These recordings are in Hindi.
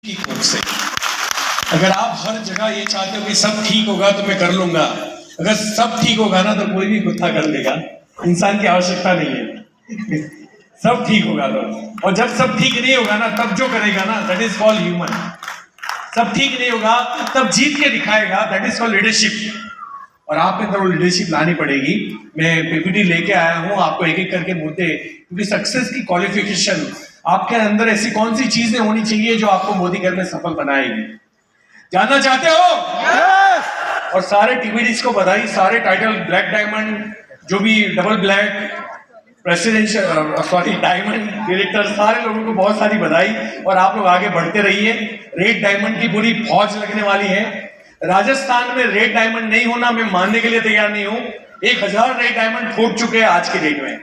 की खोज से। अगर आप हर जगह ये चाहते हो कि सब ठीक होगा तो मैं कर लूंगा, अगर सब ठीक होगा ना तो कोई भी कुत्ता कर लेगा, इंसान की आवश्यकता नहीं है। सब ठीक होगा तो, और जब सब ठीक नहीं होगा ना तब जो करेगा ना दैट इज कॉल्ड ह्यूमन। सब ठीक नहीं होगा तब जीत के दिखाएगा, दैट इज कॉल्ड लीडरशिप। और आपके अंदर वो लीडरशिप लानी पड़ेगी। मैं पीपीटी लेके आया हूं आपको एक एक करके मुद्दे, क्योंकि सक्सेस की क्वालिफिकेशन आपके अंदर ऐसी कौन सी चीजें होनी चाहिए जो आपको मोदी घर में सफल बनाएगी। जानना चाहते हो? और सारे टीवीडीज को बधाई, सारे टाइटल ब्लैक डायमंड, जो भी double black presidential sorry diamond director, सारे लोगों को बहुत सारी बधाई। और आप लोग आगे बढ़ते रहिए। रेड डायमंड की पूरी फौज लगने वाली है। राजस्थान में रेड डायमंड नहीं होना मैं मानने के लिए तैयार नहीं हूं। 1000 रेड डायमंड फूट चुके हैं आज की डेट में।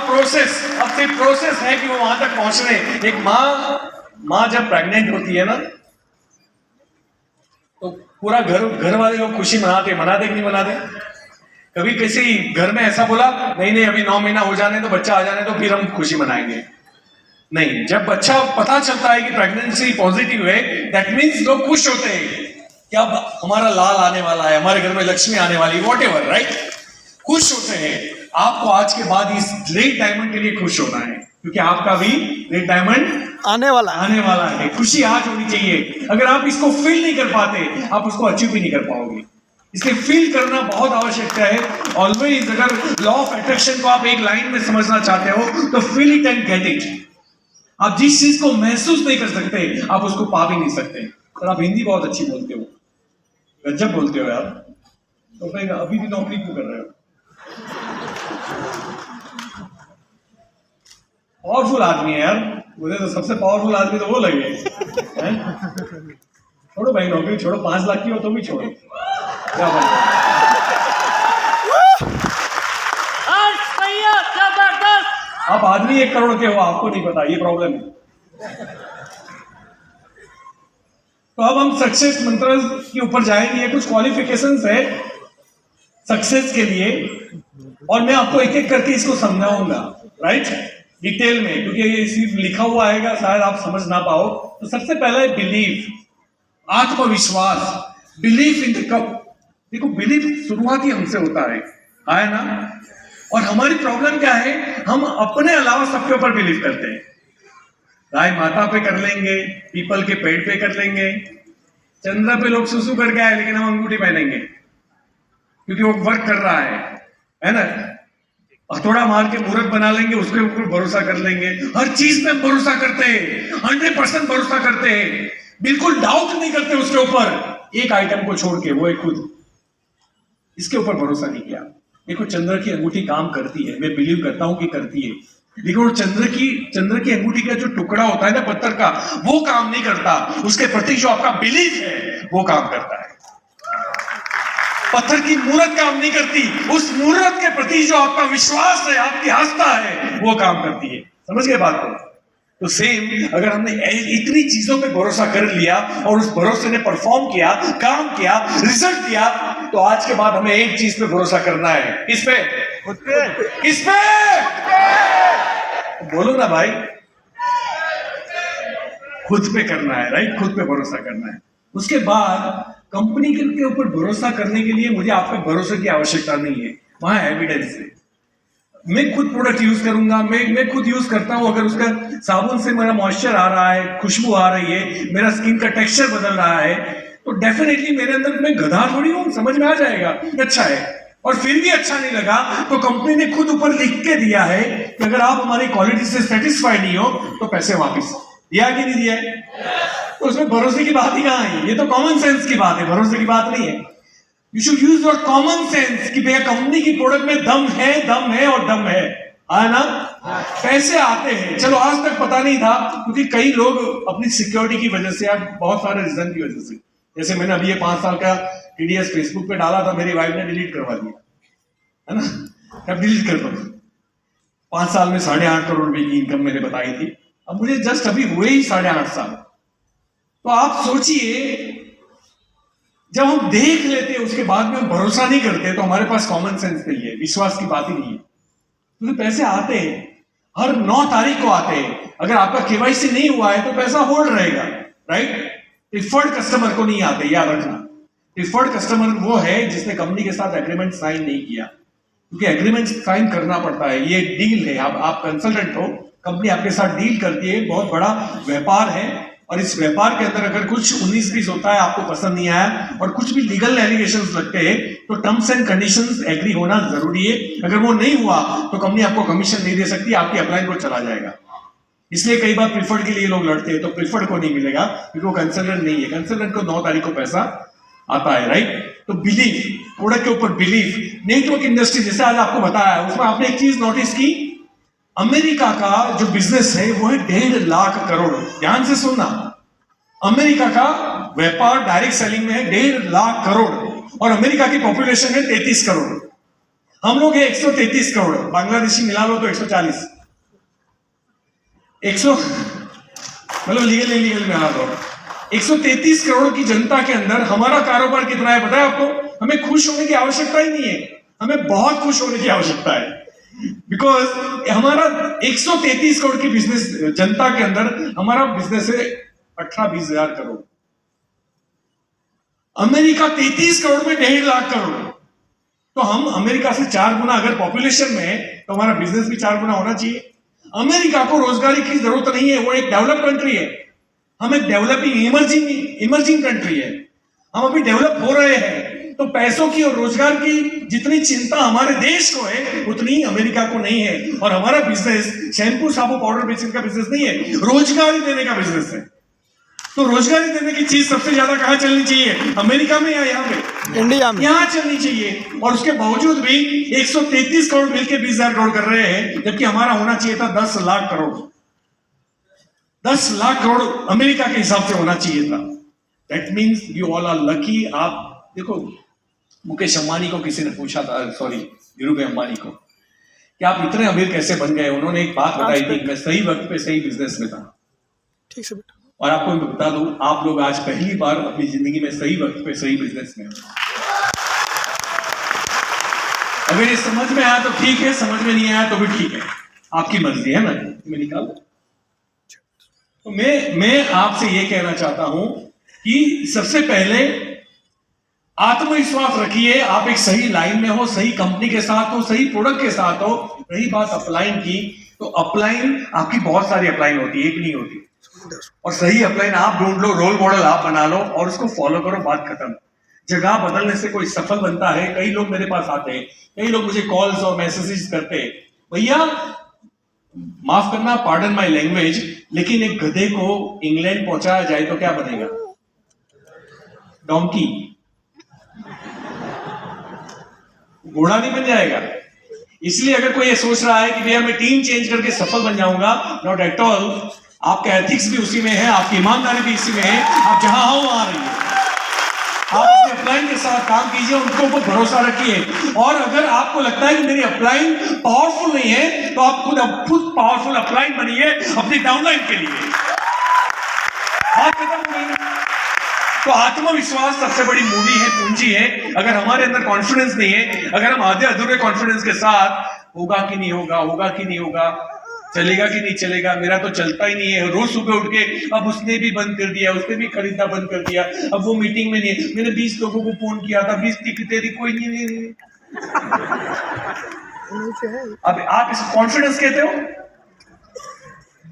प्रोसेस, अब सिर्फ प्रोसेस है कि वो वहां तक पहुंच रहे हैं। एक माँ जब प्रेग्नेंट होती है ना तो पूरा घर वाले लोग खुशी मनाते कि नहीं मनाते? कभी किसी घर में ऐसा बोला नहीं अभी 9 महीना हो जाने तो, बच्चा आ जाने तो फिर हम खुशी मनाएंगे? नहीं, जब बच्चा पता चलता है कि प्रेगनेंसी पॉजिटिव है, दैट मीन्स लोग खुश होते हैं कि अब हमारा लाल आने वाला है, हमारे घर में लक्ष्मी आने वाली, वॉटेवर, राइट? खुश होते हैं। आपको आज के बाद इस रेड डायमंड के लिए खुश होना है, क्योंकि आपका भी रेड डायमंड आने वाला है। खुशी आज होनी चाहिए। अगर आप इसको फील नहीं कर पाते आप उसको अचीव भी नहीं कर पाओगे। इसलिए फील करना बहुत आवश्यक है। ऑलवेज अगर लॉ ऑफ अट्रैक्शन को आप एक लाइन में समझना चाहते हो तो feel it and get it. आप जिस चीज को महसूस नहीं कर सकते आप उसको पा भी नहीं सकते। और आप हिंदी बहुत अच्छी बोलते हो, गजब बोलते हो यार, तो फिर अभी भी नौकरी क्यों कर रहे हो? पावरफुल आदमी है यार, मुझे तो सबसे पावरफुल आदमी तो वो लगे। छोड़ो भाई नौकरी छोड़ो, 5 लाख की हो तो भी छोड़ो। क्या बात? आप आदमी 1 करोड़ के हो, आपको नहीं पता, ये प्रॉब्लम है। तो अब हम सक्सेस मंत्र के ऊपर जाएंगे। कुछ क्वालिफिकेशंस है सक्सेस के लिए, और मैं आपको एक एक करके इसको समझाऊंगा, राइट, डिटेल में, क्योंकि ये सिर्फ लिखा हुआ आएगा शायद आप समझ ना पाओ। तो सबसे पहला है बिलीफ, आत्मविश्वास, बिलीफ इन द कप। देखो बिलीफ शुरुआती हमसे होता है ना? और हमारी प्रॉब्लम क्या है, हम अपने अलावा सबके ऊपर बिलीव करते हैं। गाय माता पे कर लेंगे, पीपल के पेड़ पे कर लेंगे, चंद्र पे लोग सुसु करके आए लेकिन हम अंगूठी पहनेंगे क्योंकि वो वर्क कर रहा है ना? हथौड़ा मार के मुहूर्त बना लेंगे, उसके ऊपर भरोसा कर लेंगे। हर चीज में भरोसा करते हैं, 100% भरोसा करते हैं, बिल्कुल डाउट नहीं करते उसके ऊपर। एक आइटम को छोड़ के, वो है खुद, इसके ऊपर भरोसा नहीं किया। देखो चंद्र की अंगूठी काम करती है, मैं बिलीव करता हूं कि करती है, लेकिन चंद्र की अंगूठी का जो टुकड़ा होता है ना पत्थर का, वो काम नहीं करता। उसके प्रति जो आपका बिलीफ है वो काम करता है। पत्थर की मूर्त काम नहीं करती, उस मूर्त के प्रति जो आपका विश्वास है, आपकी आस्था है, वो काम करती है। समझ गए बात को? तो सेम अगर हमने इतनी चीजों पे भरोसा कर लिया और उस भरोसे ने परफॉर्म किया, काम किया, रिजल्ट दिया, तो आज के बाद हमें एक चीज पे भरोसा करना है। किस पे? खुद पे। किस पे? बोलो ना भाई, खुद पे करना है, राइट? खुद पे भरोसा करना है। उसके बाद कंपनी के ऊपर भरोसा करने के लिए मुझे आपके भरोसे की आवश्यकता नहीं है, वहां एविडेंस है। मैं खुद प्रोडक्ट यूज करूंगा, मैं खुद यूज करता हूं। अगर उसका साबुन से मेरा मॉइस्चर आ रहा है, खुशबू आ रही है, मेरा स्किन का टेक्सचर बदल रहा है, तो डेफिनेटली मेरे अंदर, मैं गधा थोड़ी हूं, समझ में आ जाएगा अच्छा है। और फिर भी अच्छा नहीं लगा तो कंपनी ने खुद ऊपर लिख के दिया है कि अगर आप हमारी क्वालिटी से सेटिस्फाइड नहीं हो तो पैसे वापस। दिया कि नहीं दिया है? तो उसमें भरोसे की बात ही कहां है? ये तो कॉमन सेंस की बात है, भरोसे की बात नहीं है। You should use your common sense कि भैया कंपनी की प्रोडक्ट में दम है और दम है ना? पैसे आते हैं, चलो आज तक पता नहीं था, क्योंकि कई लोग अपनी सिक्योरिटी की वजह से या बहुत सारे रीजन की वजह से, जैसे मैंने अभी ये 5 साल का टीडीएस फेसबुक पे डाला था, मेरी वाइफ ने डिलीट करवा दिया, है ना? अब डिलीट कर दो। 5 साल में 8.5 करोड़ रुपए की इनकम मैंने बताई थी, अब मुझे जस्ट अभी हुए ही 8.5 साल। तो आप सोचिए, जब हम देख लेते हैं उसके बाद में हम भरोसा नहीं करते तो हमारे पास कॉमन सेंस नहीं है, विश्वास की बात ही नहीं है। क्योंकि पैसे आते हैं, हर 9 तारीख को आते हैं। अगर आपका केवाईसी नहीं हुआ है तो पैसा होल्ड रहेगा, राइट? प्रिफर्ड कस्टमर को नहीं आते, याद रखना। प्रिफर्ड कस्टमर वो है जिसने कंपनी के साथ एग्रीमेंट साइन नहीं किया, क्योंकि एग्रीमेंट साइन करना पड़ता है। ये डील है, आप कंसल्टेंट हो, कंपनी आपके साथ डील करती है, बहुत बड़ा व्यापार है, और इस व्यापार के अंदर अगर कुछ 19-20 होता है, आपको पसंद नहीं आया और कुछ भी लीगल एलिगेशंस लगते हैं, तो टर्म्स एंड कंडीशंस एग्री होना जरूरी है। अगर वो नहीं हुआ तो कंपनी आपको कमीशन नहीं दे सकती, आपकी अपलाइन को चला जाएगा। इसलिए कई बार प्रिफर्ड के लिए लोग लड़ते हैं, तो प्रिफर्ड को नहीं मिलेगा क्योंकि वो कंसल्टेंट नहीं है। कंसल्टेंट को 9 तारीख को पैसा आता है, राइट? तो बिलीफ, प्रोडक्ट के ऊपर बिलीफ। नेटवर्क इंडस्ट्री, जैसे आज आपको बताया, उसमें आपने एक चीज नोटिस की, अमेरिका का जो बिजनेस है वो है 1.5 लाख करोड़। ध्यान से सुनना, अमेरिका का व्यापार डायरेक्ट सेलिंग में है 1.5 लाख करोड़, और अमेरिका की पॉपुलेशन है 33 करोड़। हम लोग है 133 करोड़, बांग्लादेशी मिला लो तो 140, 100 मतलब लीगल इलीगल मिला दो। 133 करोड़ की जनता के अंदर हमारा कारोबार कितना है पता है आपको? हमें खुश होने की आवश्यकता ही नहीं है, हमें बहुत खुश होने की आवश्यकता है। बिकॉज हमारा 133 करोड़ की बिजनेस जनता के अंदर हमारा बिजनेस है 18-20 हजार करोड़। अमेरिका 33 करोड़ में 1.5 लाख करोड़, तो हम अमेरिका से 4 गुना अगर पॉपुलेशन में है तो हमारा बिजनेस भी 4 गुना होना चाहिए। अमेरिका को रोजगारी की जरूरत नहीं है, वो एक डेवलप कंट्री है, हम एक डेवलपिंग इमर्जिंग कंट्री है, हम अभी डेवलप हो रहे हैं। तो पैसों की और रोजगार की जितनी चिंता हमारे देश को है उतनी अमेरिका को नहीं है। और हमारा बिजनेस शैम्पू साबु पाउडर बेचने का बिजनेस नहीं है, रोजगारी देने का बिजनेस है। तो रोजगारी देने की चीज सबसे ज्यादा कहां चलनी चाहिए? अमेरिका में या यहाँ पे? इंडिया में। यहां चलनी चाहिए। और उसके बावजूद भी 133 करोड़ मिलकर 20,000 करोड़ कर रहे हैं, जबकि हमारा होना चाहिए था 10 लाख करोड़। 10 लाख करोड़ अमेरिका के हिसाब से होना चाहिए था। That means you all are lucky. आप देखो, मुकेश अंबानी को किसी ने पूछा था, सॉरी धीरूभाई अंबानी को, कि आप इतने अमीर कैसे बन गए? उन्होंने एक बात बताई थी, मैं सही वक्त पे सही बिजनेस में था। ठीक है बेटा। और आपको मैं बता दूं, आप लोग आज पहली बार अपनी जिंदगी में सही वक्त पे सही बिजनेस में हो। अगर ये समझ में आया तो ठीक है, समझ में नहीं आया तो भी ठीक है, आपकी मर्जी है ना, मैं निकाल। तो मैं आपसे ये कहना चाहता हूं कि सबसे पहले आत्मविश्वास रखिए। आप एक सही लाइन में हो, सही कंपनी के साथ हो, सही प्रोडक्ट के साथ हो। रही बात अपलाइन की, तो अपलाइन आपकी बहुत सारी अपलाइन होती है, एक नहीं होती। और सही अपलाइन आप ढूंढ लो, रोल मॉडल आप बना लो और उसको फॉलो करो, बात खत्म। जगह बदलने से कोई सफल बनता है? कई लोग मेरे पास आते हैं, कई लोग मुझे कॉल्स और मैसेजेस करते हैं, भैया माफ करना, पार्डन माय लैंग्वेज, लेकिन एक गधे को इंग्लैंड पहुंचाया जाए तो क्या बनेगा? डोंकी, घोड़ा नहीं बन जाएगा। इसलिए अगर कोई ये सोच रहा है कि भैया मैं टीम चेंज करके सफल बन जाऊंगा, नॉट एट ऑल। आपका एथिक्स भी उसी में है, आपकी ईमानदारी भी इसी में है, आप जहां हो वहां रहिए। आप अपने अपलाइन के साथ काम कीजिए, उनको ऊपर भरोसा रखिए। और अगर आपको लगता है कि मेरी अपलाइन पावरफुल नहीं है, तो आप खुद पावरफुल अपलाइन बनिए अपनी डाउनलाइन के लिए। बात खत्म हो गई। तो आत्मविश्वास सबसे बड़ी मूवी है, पूंजी है। अगर हमारे अंदर कॉन्फिडेंस नहीं है, अगर हम आधे अधूरे कॉन्फिडेंस के साथ होगा कि नहीं होगा, होगा कि नहीं होगा, चलेगा कि नहीं चलेगा, मेरा तो चलता ही नहीं है, रोज सुबह उठ के अब उसने भी बंद कर दिया, उसने भी खरीदना बंद कर दिया, अब वो मीटिंग में नहीं है, मैंने 20 लोगों को फोन किया था, 20 टिकट दे दी, कोई नहीं। अब आप इस कॉन्फिडेंस कहते हो?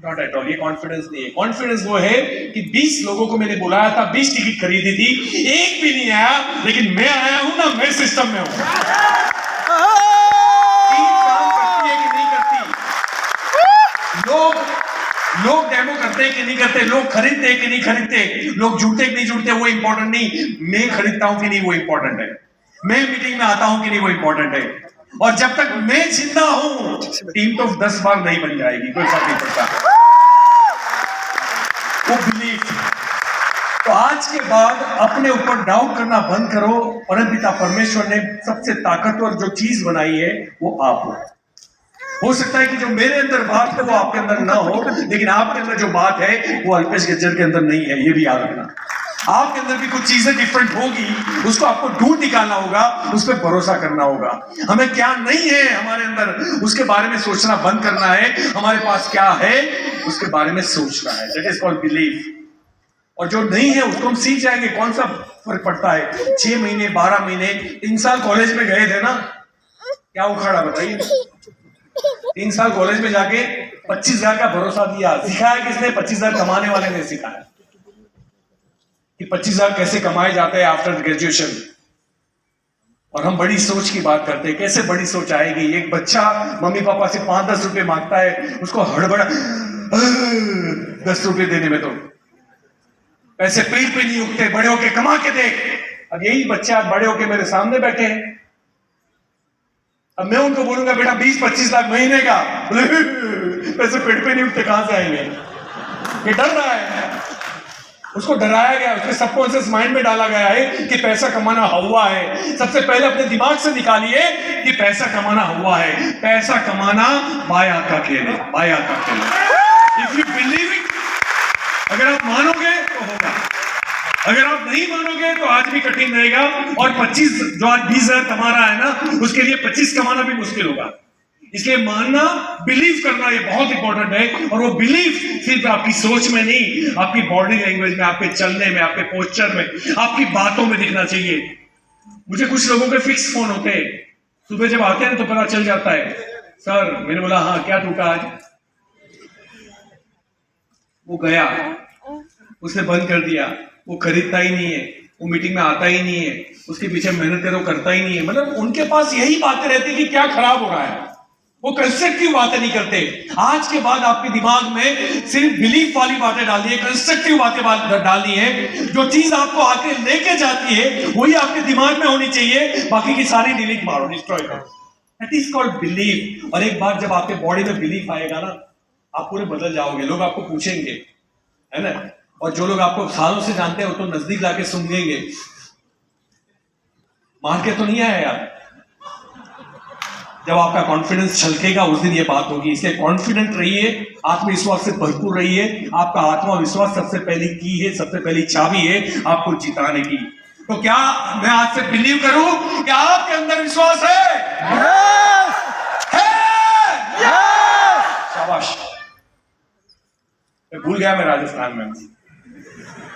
नॉट एट ऑल, ये कॉन्फिडेंस नहीं है। कॉन्फिडेंस वो है कि 20 लोगों को मैंने बुलाया था, 20 टिकट खरीदी थी, एक भी नहीं आया, लेकिन मैं आया हूं ना, मैं सिस्टम में हूं। लोग डेमो करते हैं कि नहीं करते, लोग खरीदते हैं कि नहीं खरीदते, लोग जुड़ते कि नहीं जुड़ते, वो इंपॉर्टेंट नहीं। मैं खरीदता हूं कि नहीं, वो इंपॉर्टेंट है। मैं मीटिंग में आता हूं कि नहीं, वो इंपॉर्टेंट है। और जब तक मैं जिंदा हूं, टीम तो 10 बार नहीं बन जाएगी, कोई फर्क नहीं पड़ता। वो बिलीफ। तो आज के बाद अपने ऊपर डाउट करना बंद करो। परमपिता परमेश्वर ने सबसे ताकतवर जो चीज बनाई है वो आप हो सकता है कि जो मेरे अंदर बात है वो आपके अंदर ना हो, लेकिन आपके अंदर जो बात है वो अल्पेश गज्जर के अंदर नहीं है, ये भी याद रखना। आपके अंदर भी कुछ चीजें डिफरेंट होगी, उसको आपको ढूंढ निकालना होगा, उस पर भरोसा करना होगा। हमें क्या नहीं है हमारे अंदर, उसके बारे में सोचना बंद करना है। हमारे पास क्या है उसके बारे में सोचना है। That is called belief. और जो नहीं है उसको हम सीख जाएंगे। कौन सा फर्क पड़ता है? 6 महीने, 12 महीने, 3 साल कॉलेज में गए थे ना, क्या उखाड़ा बताइए। 3 साल कॉलेज में जाके 25,000 का भरोसा दिया। सिखाया किसने? 25,000 कमाने वाले ने सिखाया कि 25,000 कैसे कमाए जाते हैं आफ्टर ग्रेजुएशन। और हम बड़ी सोच की बात करते हैं। कैसे बड़ी सोच आएगी? एक बच्चा मम्मी पापा से 5-10 रुपए मांगता है, उसको हड़बड़ा 10 रुपए देने में तो पैसे पेट पे नहीं उठते। बड़े होके कमा के देख। अब यही बच्चे आज बड़े होके मेरे सामने बैठे हैं। अब मैं उनको बोलूंगा बेटा 20-25 लाख महीने का, पैसे पेट पे नहीं उठते, कहां से आएंगे? ये डर रहा है। उसको डराया गया, उसके सबकॉन्शियस माइंड में डाला गया है कि पैसा कमाना हवा है। सबसे पहले अपने दिमाग से निकालिए कि पैसा कमाना हवा है। पैसा कमाना माया का खेल है, माया का खेल है। इफ यू बिलीव इट, अगर आप मानोगे तो होगा, अगर आप नहीं मानोगे तो आज भी कठिन रहेगा। और 25 जो आज 20,000 कमा रहा है ना, उसके लिए 25 कमाना भी मुश्किल होगा। इसलिए मानना, बिलीव करना, ये बहुत इंपॉर्टेंट है। और वो बिलीफ सिर्फ आपकी सोच में नहीं, आपकी बॉडी लैंग्वेज में, आपके चलने में, आपके पोस्चर में, आपकी बातों में दिखना चाहिए। मुझे कुछ लोगों के फिक्स फोन होते हैं, सुबह जब आते हैं तो पता चल जाता है। सर, मैंने बोला हाँ क्या टूटा आज? वो गया, उसने बंद कर दिया, वो खरीदता ही नहीं है, वो मीटिंग में आता ही नहीं है, उसके पीछे मेहनत करो करता ही नहीं है। मतलब उनके पास यही बातें रहती कि क्या खराब हो रहा है। वो कंस्ट्रक्टिव बातें नहीं करते। आज के बाद आपके दिमाग में सिर्फ बिलीफ वाली बातें डालनी है, कंस्ट्रक्टिव बातें डालनी है। जो चीज आपको आके लेके जाती है वही आपके दिमाग में होनी चाहिए, बाकी की सारी डिलीट मारो, डिस्ट्रॉय करो। That is called belief. और एक बार जब आपके बॉडी में बिलीफ आएगा ना, आप पूरे बदल जाओगे। लोग आपको पूछेंगे, है ना? और जो लोग आपको सालों से जानते हैं वो तो नजदीक लाके सूंघेंगे, मार के तो नहीं आया यार। जब आपका कॉन्फिडेंस छलकेगा उस दिन ये बात होगी। इसलिए कॉन्फिडेंट रहिए, आत्मविश्वास से भरपूर रहिए। आपका आत्मविश्वास सबसे पहली की है, सबसे पहली चाबी है आपको जिताने की। तो क्या मैं आज से बिलीव करूं कि आपके अंदर विश्वास है? है? शाबाश। मैं भूल गया मैं राजस्थान में।